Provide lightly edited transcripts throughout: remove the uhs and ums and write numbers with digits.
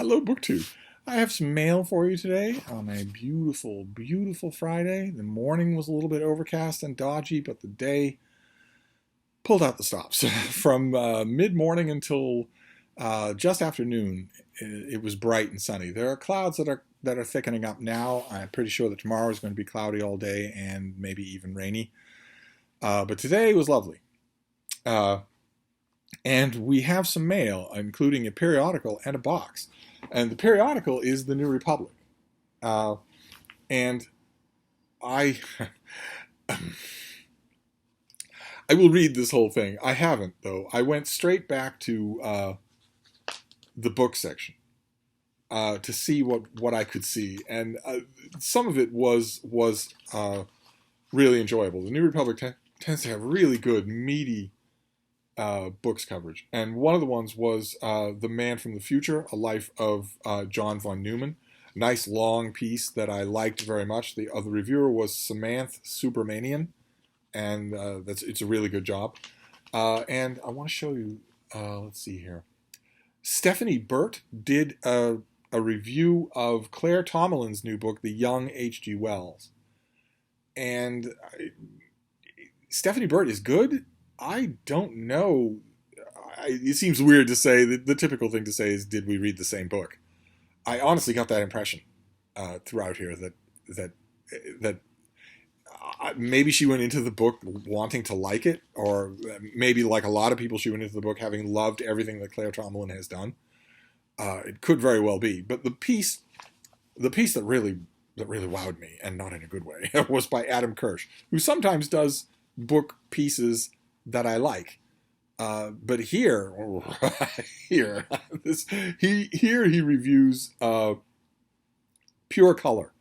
Hello, BookTube. I have some mail for you today on a beautiful, beautiful Friday. The morning was a little bit overcast and dodgy, but the day pulled out the stops. From mid-morning until just after noon, it was bright and sunny. There are clouds that are thickening up now. I'm pretty sure that tomorrow is going to be cloudy all day and maybe even rainy. But today was lovely. And we have some mail, including a periodical and a box. And the periodical is the New Republic. And I I will read this whole thing. I haven't, though. I went straight back to the book section to see what I could see. And some of it was really enjoyable. The New Republic tends to have really good, meaty books coverage. And one of the ones was The Man from the Future, A Life of John von Neumann. Nice long piece that I liked very much. The other reviewer was Samantha Supermanian, and it's a really good job. And I want to show you, let's see here. Stephanie Burt did a review of Claire Tomalin's new book, The Young H.G. Wells. And Stephanie Burt is good. I don't know. It seems weird to say. The typical thing to say is, did we read the same book? I honestly got that impression throughout here that maybe she went into the book wanting to like it, or maybe like a lot of people, she went into the book having loved everything that Claire Tomalin has done. It could very well be, but the piece that really wowed me, and not in a good way, was by Adam Kirsch, who sometimes does book pieces that I like, but here he reviews Pure Color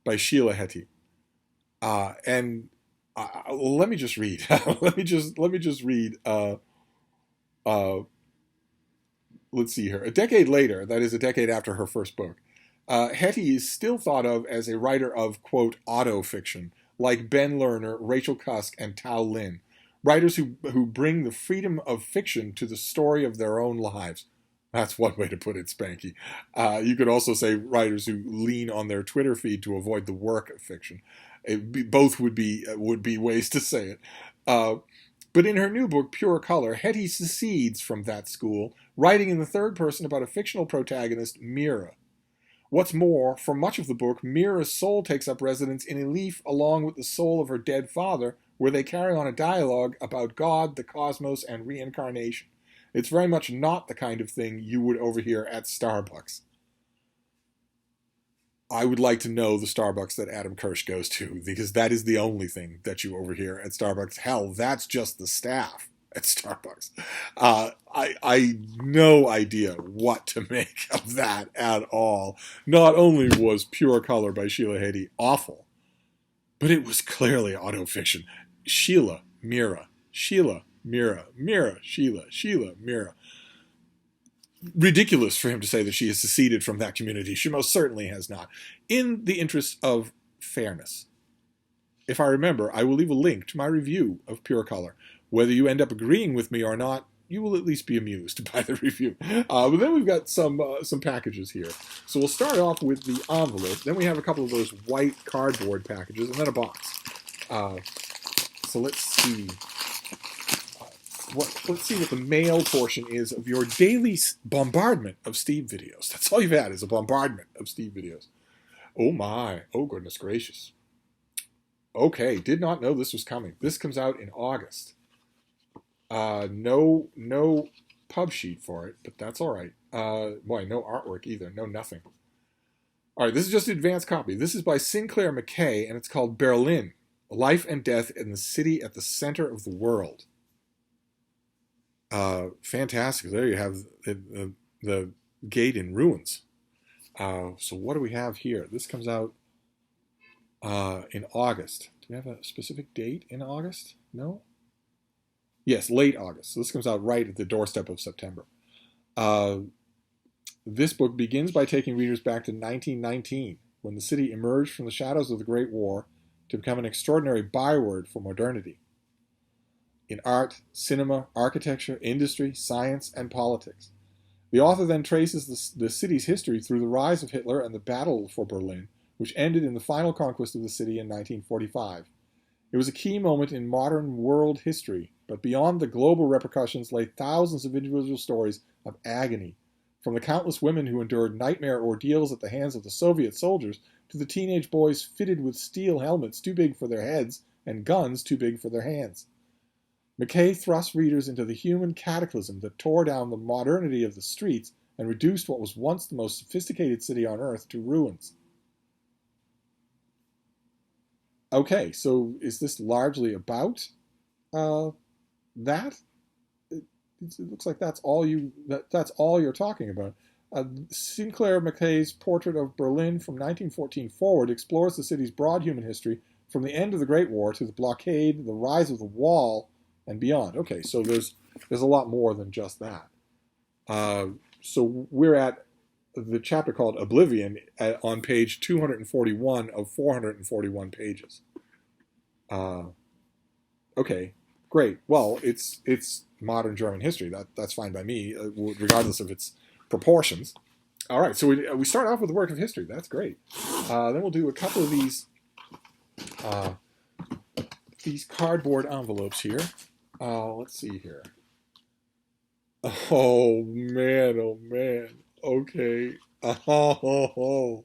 by Sheila Heti, and let me just read. let me just read. Let's see here. A decade later, that is a decade after her first book, Heti is still thought of as a writer of, quote, auto fiction, like Ben Lerner, Rachel Cusk, and Tao Lin. Writers who bring the freedom of fiction to the story of their own lives. That's one way to put it, Spanky. You could also say writers who lean on their Twitter feed to avoid the work of fiction. Both would be ways to say it. But in her new book, Pure Color, Hetty secedes from that school, writing in the third person about a fictional protagonist, Mira. What's more, for much of the book, Mira's soul takes up residence in a leaf along with the soul of her dead father, where they carry on a dialogue about God, the cosmos, and reincarnation. It's very much not the kind of thing you would overhear at Starbucks. I would like to know the Starbucks that Adam Kirsch goes to, because that is the only thing that you overhear at Starbucks. Hell, that's just the staff at Starbucks. I no idea what to make of that at all. Not only was Pure Color by Sheila Heti awful, but it was clearly autofiction. Sheila, Mira, Sheila, Mira, Mira, Sheila, Sheila, Mira. Ridiculous for him to say that she has seceded from that community. She most certainly has not. In the interest of fairness, if I remember, I will leave a link to my review of Pure Color. Whether you end up agreeing with me or not, you will at least be amused by the review. But then we've got some packages here. So we'll start off with the envelope. Then we have a couple of those white cardboard packages, and then a box. So let's see. Let's see what the mail portion is of your daily bombardment of Steve videos. That's all you've had, is a bombardment of Steve videos. Oh my. Oh, goodness gracious. Okay, did not know this was coming. This comes out in August. No pub sheet for it, but that's all right. Boy, no artwork either. No nothing. All right, this is just an advanced copy. This is by Sinclair McKay, and it's called Berlin, Life and Death in the City at the Center of the World. Fantastic. There you have the gate in ruins. So what do we have here? This comes out in August. Do we have a specific date in August? No? Yes, late August. So this comes out right at the doorstep of September. This book begins by taking readers back to 1919, when the city emerged from the shadows of the Great War to become an extraordinary byword for modernity. In art, cinema, architecture, industry, science, and politics. The author then traces the city's history through the rise of Hitler and the battle for Berlin, which ended in the final conquest of the city in 1945. It was a key moment in modern world history, but beyond the global repercussions lay thousands of individual stories of agony, from the countless women who endured nightmare ordeals at the hands of the Soviet soldiers to the teenage boys fitted with steel helmets too big for their heads and guns too big for their hands. McKay thrust readers into the human cataclysm that tore down the modernity of the streets and reduced what was once the most sophisticated city on earth to ruins. Okay, so is this largely about that? It looks like that's all you're talking about. Sinclair McKay's portrait of Berlin from 1914 forward explores the city's broad human history from the end of the Great War to the blockade, the rise of the wall, and beyond. Okay, so there's a lot more than just that. So we're at the chapter called Oblivion on page 241 of 441 pages. Okay, great. Well, it's modern German history. That's fine by me, regardless of its proportions. All right, so we start off with the work of history. That's great. Then we'll do a couple of these cardboard envelopes here. Let's see here. Oh man. Okay. Oh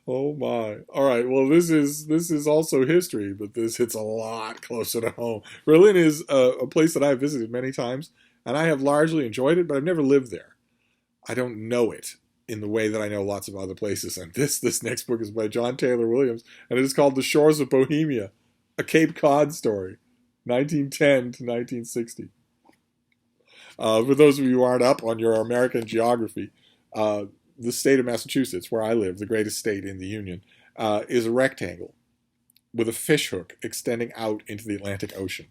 my. All right. Well, this is also history, but this hits a lot closer to home. Berlin is a place that I've visited many times, and I have largely enjoyed it, but I've never lived there. I don't know it in the way that I know lots of other places. And this next book is by John Taylor Williams, and it is called The Shores of Bohemia, a Cape Cod story, 1910 to 1960. For those of you who aren't up on your American geography, the state of Massachusetts, where I live, the greatest state in the Union, is a rectangle with a fishhook extending out into the Atlantic Ocean.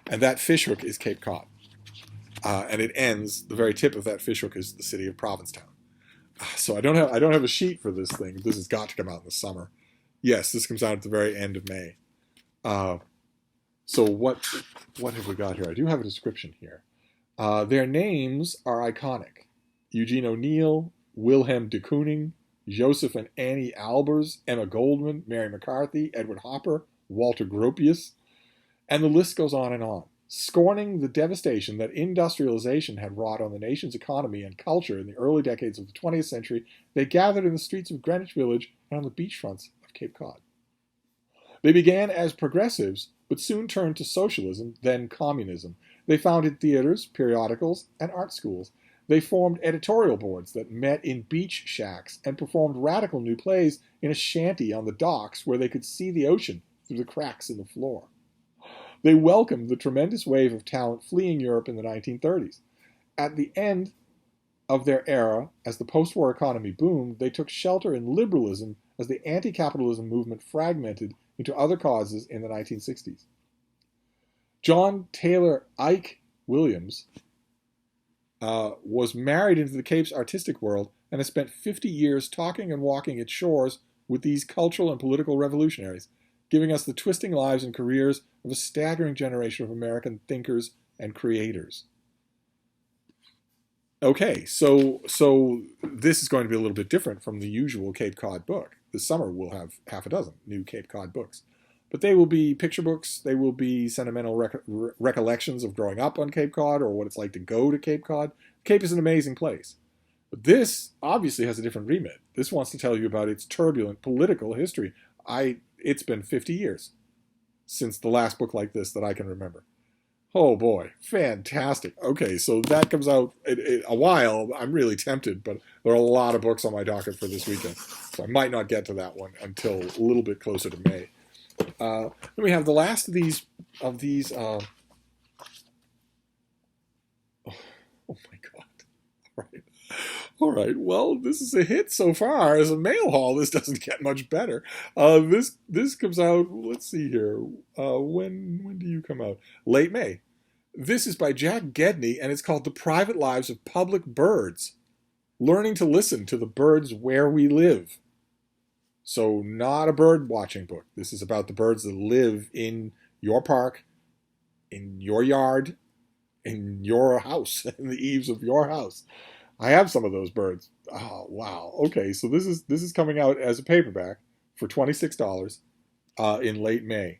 And that fishhook is Cape Cod. And it ends, the very tip of that fishhook is the city of Provincetown. So I don't have a sheet for this thing. This has got to come out in the summer. Yes, this comes out at the very end of May. So what have we got here? I do have a description here. Their names are iconic. Eugene O'Neill, Wilhelm de Kooning, Joseph and Annie Albers, Emma Goldman, Mary McCarthy, Edward Hopper, Walter Gropius, and the list goes on and on. Scorning the devastation that industrialization had wrought on the nation's economy and culture in the early decades of the 20th century, they gathered in the streets of Greenwich Village and on the beachfronts of Cape Cod. They began as progressives, but soon turned to socialism, then communism. They founded theaters, periodicals, and art schools. They formed editorial boards that met in beach shacks and performed radical new plays in a shanty on the docks where they could see the ocean through the cracks in the floor. They welcomed the tremendous wave of talent fleeing Europe in the 1930s. At the end of their era, as the post-war economy boomed, they took shelter in liberalism as the anti-capitalism movement fragmented into other causes in the 1960s. John Taylor Ike Williams was married into the Cape's artistic world and has spent 50 years talking and walking its shores with these cultural and political revolutionaries, giving us the twisting lives and careers of a staggering generation of American thinkers and creators. Okay, so this is going to be a little bit different from the usual Cape Cod book. This summer we'll have half a dozen new Cape Cod books. But they will be picture books, they will be sentimental recollections of growing up on Cape Cod or what it's like to go to Cape Cod. Cape is an amazing place. But this obviously has a different remit. This wants to tell you about its turbulent political history. It's been 50 years since the last book like this that I can remember. Oh boy, fantastic. Okay, so that comes out in a while. I'm really tempted, but there are a lot of books on my docket for this weekend. So I might not get to that one until a little bit closer to May. Then we have the last of these. Oh my God! All right. Well, this is a hit so far. As a mail haul, this doesn't get much better. This comes out. Let's see here. When do you come out? Late May. This is by Jack Gedney, and it's called "The Private Lives of Public Birds: Learning to Listen to the Birds Where We Live." So not a bird watching book. This is about the birds that live in your park, in your yard, in your house, in the eaves of your house. I have some of those birds. Oh wow. Okay, so this is coming out as a paperback for $26 in late May.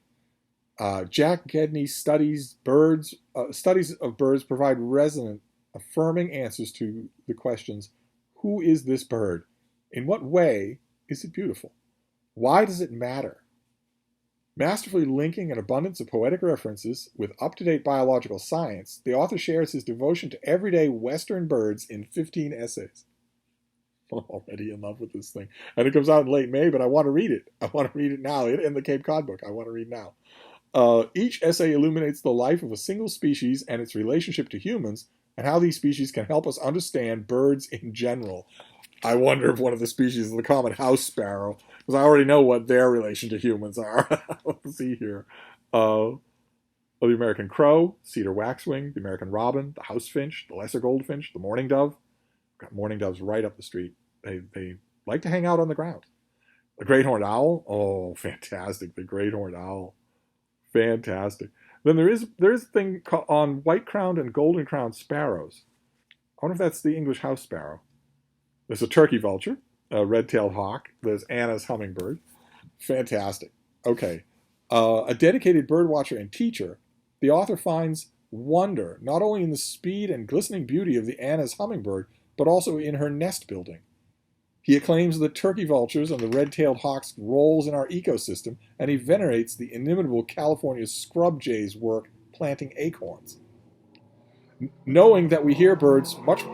Jack Gedney studies of birds provide resonant, affirming answers to the questions: who is this bird? In what way is it beautiful? Why does it matter? Masterfully linking an abundance of poetic references with up-to-date biological science, the author shares his devotion to everyday Western birds in 15 essays. I'm already in love with this thing. And it comes out in late May, but I want to read it. I want to read it now. In the Cape Cod book, I want to read now. Each essay illuminates the life of a single species and its relationship to humans, and how these species can help us understand birds in general. I wonder if one of the species is the common house sparrow, because I already know what their relation to humans are. Let's see here. The American crow, cedar waxwing, the American robin, the house finch, the lesser goldfinch, the mourning dove. Got mourning doves right up the street. They like to hang out on the ground. The great horned owl. Oh, fantastic! The great horned owl. Fantastic. Then there is a thing on white-crowned and golden-crowned sparrows. I wonder if that's the English house sparrow. There's a turkey vulture, a red-tailed hawk. There's Anna's hummingbird. Fantastic. Okay. A dedicated birdwatcher and teacher, the author finds wonder not only in the speed and glistening beauty of the Anna's hummingbird, but also in her nest building. He acclaims the turkey vultures and the red-tailed hawk's roles in our ecosystem, and he venerates the inimitable California scrub jay's work planting acorns. Knowing that we hear birds much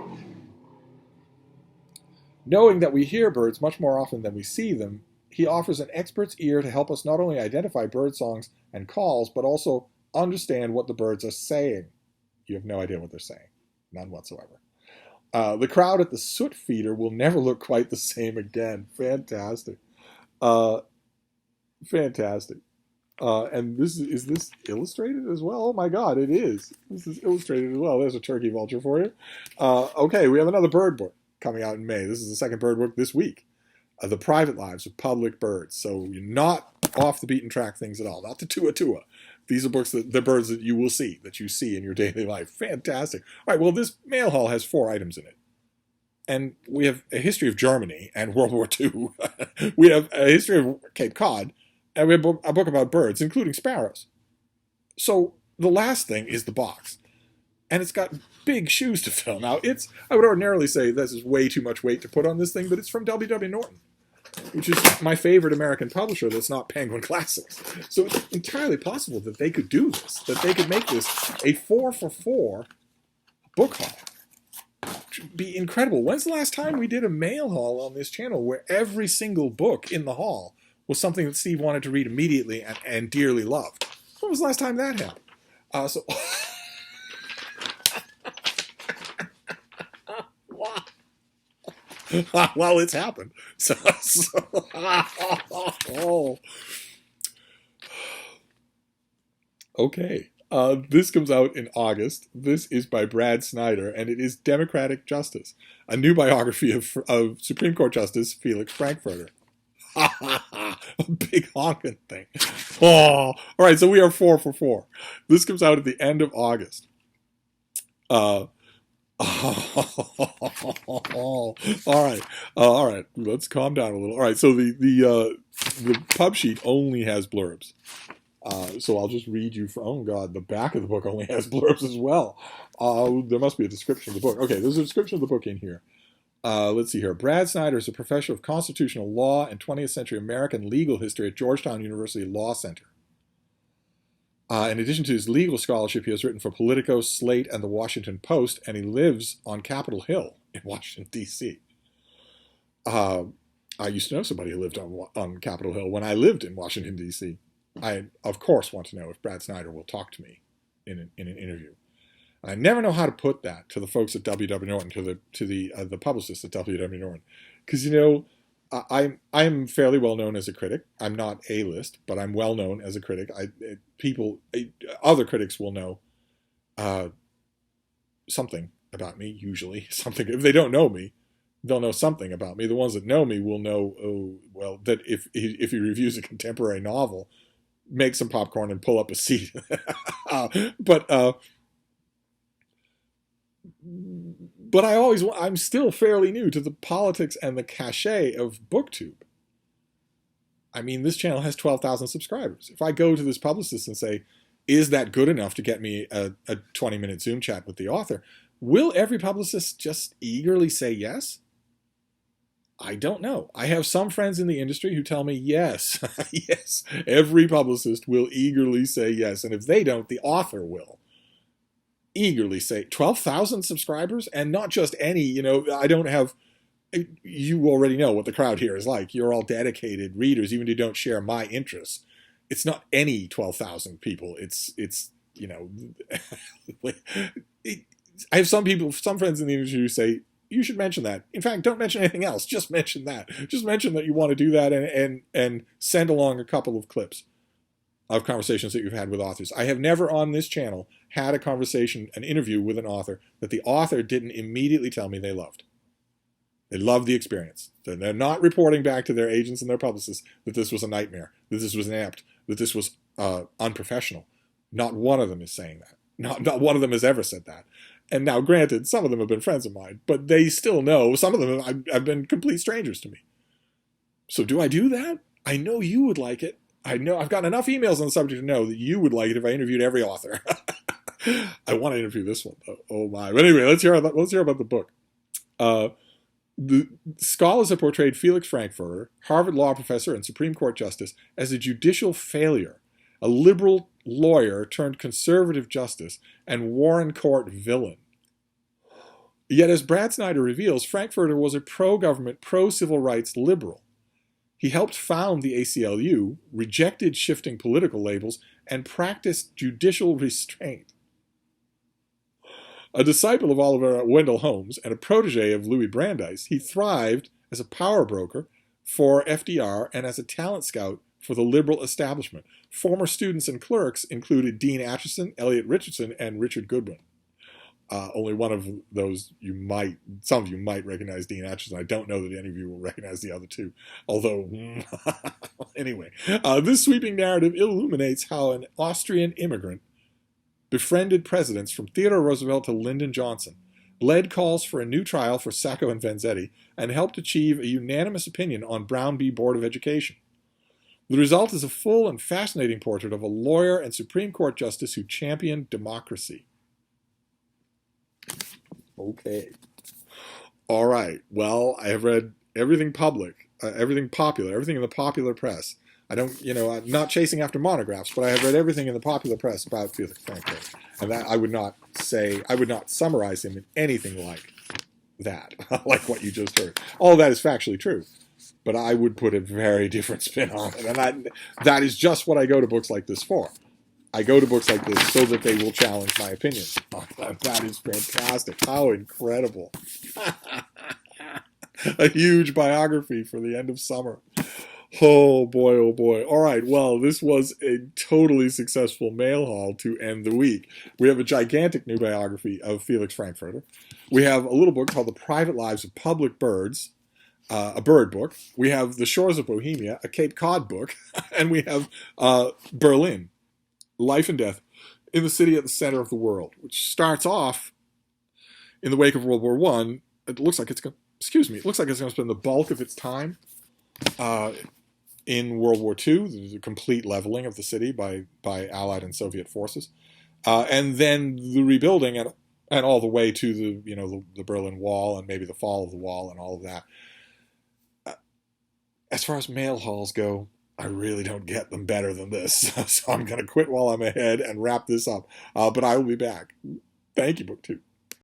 more often than we see them, he offers an expert's ear to help us not only identify bird songs and calls, but also understand what the birds are saying. You have no idea what they're saying. None whatsoever. The crowd at the soot feeder will never look quite the same again. Fantastic. Fantastic. And is this illustrated as well? Oh my God, it is. This is illustrated as well. There's a turkey vulture for you. Okay, we have another bird book coming out in May. This is the second bird book this week. The Private Lives of Public Birds. So you're not off the beaten track things at all. Not the tua. These are books the birds that you see in your daily life. Fantastic. All right, well, this mail haul has 4 items in it. And we have a history of Germany and World War II. We have a history of Cape Cod, and we have a book about birds, including sparrows. So the last thing is the box. And it's got big shoes to fill. Now, I would ordinarily say this is way too much weight to put on this thing, but it's from W.W. Norton, which is my favorite American publisher that's not Penguin Classics. So it's entirely possible that they could do this, that they could make this a 4-for-4 book haul. Which would be incredible. When's the last time we did a mail haul on this channel where every single book in the haul was something that Steve wanted to read immediately and dearly loved? When was the last time that happened? Well, it's happened. Okay. This comes out in August. This is by Brad Snyder, and it is Democratic Justice, a new biography of Supreme Court Justice Felix Frankfurter. A big honking thing. Oh, all right. So we are 4-for-4. This comes out at the end of August. All right. Let's calm down a little. All right. So the pub sheet only has blurbs. So I'll just read you from. Oh God, the back of the book only has blurbs as well. There must be a description of the book. Okay, there's a description of the book in here. Let's see here. Brad Snyder is a professor of constitutional law and 20th century American legal history at Georgetown University Law Center. In addition to his legal scholarship, he has written for Politico, Slate, and the Washington Post, and he lives on Capitol Hill in Washington, D.C. I used to know somebody who lived on Capitol Hill when I lived in Washington, D.C. I, of course, want to know if Brad Snyder will talk to me in an interview. And I never know how to put that to the folks at W.W. Norton, to the publicists at W.W. Norton. Because, I'm fairly well known as a critic. I'm not A-list, but I'm well known as a critic. Other critics will know something about me, usually. Something. If they don't know me, they'll know something about me. The ones that know me will know, that if he reviews a contemporary novel, make some popcorn and pull up a seat. But But I'm still fairly new to the politics and the cachet of BookTube. I mean, this channel has 12,000 subscribers. If I go to this publicist and say, is that good enough to get me a 20-minute Zoom chat with the author? Will every publicist just eagerly say yes? I don't know. I have some friends in the industry who tell me yes, yes, every publicist will eagerly say yes. And if they don't, the author will eagerly say 12,000 subscribers, and not just any, I don't have, you already know what the crowd here is like. You're all dedicated readers, even if you don't share my interests. It's not any 12,000 people. It's I have some friends in the industry who say, you should mention that. In fact, don't mention anything else. Just mention that. Just mention that you want to do that, and send along a couple of clips of conversations that you've had with authors. I have never on this channel had a conversation, an interview with an author that the author didn't immediately tell me they loved. They loved the experience. They're not reporting back to their agents and their publicists that this was a nightmare, that this was inept, that this was unprofessional. Not one of them is saying that. Not one of them has ever said that. And now, granted, some of them have been friends of mine, but they still know. Some of them have been complete strangers to me. So do I do that? I know you would like it. I know I've gotten enough emails on the subject to know that you would like it if I interviewed every author. I want to interview this one, though. Oh, my. But anyway, let's hear about the book. The scholars have portrayed Felix Frankfurter, Harvard law professor and Supreme Court justice, as a judicial failure, a liberal lawyer turned conservative justice, and Warren Court villain. Yet, as Brad Snyder reveals, Frankfurter was a pro-government, pro-civil rights liberal. He helped found the ACLU, rejected shifting political labels, and practiced judicial restraint. A disciple of Oliver Wendell Holmes and a protege of Louis Brandeis, he thrived as a power broker for FDR and as a talent scout for the liberal establishment. Former students and clerks included Dean Acheson, Elliot Richardson, and Richard Goodwin. Only one of those some of you might recognize Dean Acheson. I don't know that any of you will recognize the other two. Although, anyway, this sweeping narrative illuminates how an Austrian immigrant befriended presidents from Theodore Roosevelt to Lyndon Johnson, led calls for a new trial for Sacco and Vanzetti, and helped achieve a unanimous opinion on Brown v. Board of Education. The result is a full and fascinating portrait of a lawyer and Supreme Court justice who championed democracy. Okay. All right. Well, I have read everything public, everything popular, everything in the popular press. I'm not chasing after monographs, but I have read everything in the popular press about Felix Frankfurter. And that I would not summarize him in anything like that, like what you just heard. All of that is factually true. But I would put a very different spin on it. And that is just what I go to books like this for. I go to books like this so that they will challenge my opinions. That is fantastic. How incredible. A huge biography for the end of summer. Oh boy, oh boy. All right, well, this was a totally successful mail haul to end the week. We have a gigantic new biography of Felix Frankfurter. We have a little book called The Private Lives of Public Birds, a bird book. We have The Shores of Bohemia, a Cape Cod book. And we have Berlin, Life and Death in the City at the Center of the World, which starts off in the wake of World War I. It looks like it's going to spend the bulk of its time in World War II, the complete leveling of the city by Allied and Soviet forces, and then the rebuilding and all the way to the Berlin Wall and maybe the fall of the wall and all of that. As far as mail hauls go, I really don't get them better than this, so I'm going to quit while I'm ahead and wrap this up. But I will be back. Thank you, BookTube.